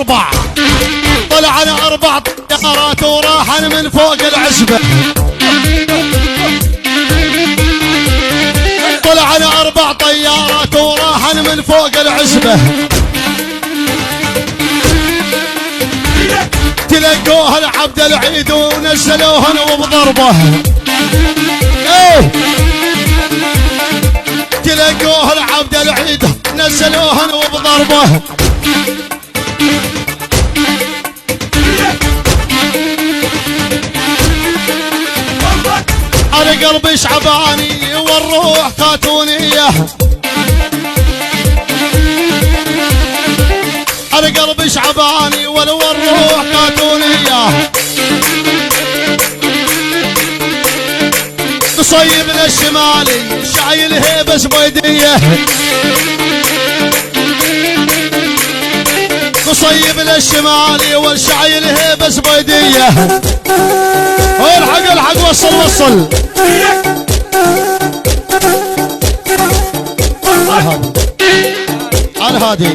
اربع، طلعنا 4 طيارات وراحن من فوق العزبة. طلعنا 4 طيارات وراحن من فوق العزبة. تلقوها العبد العيد ونزلوهن وبضربه. ايه تلقوها العبد العيد نزلوهن وبضربه. على قلبي شعباني والروح كاتونية. على قلبي شعباني والروح كاتونية. نصيب للشمالي شايل هيبس بيديه. نصيب للشمالي والشايل هيبس بيديه. الحق الحق وصل وصل. على هادي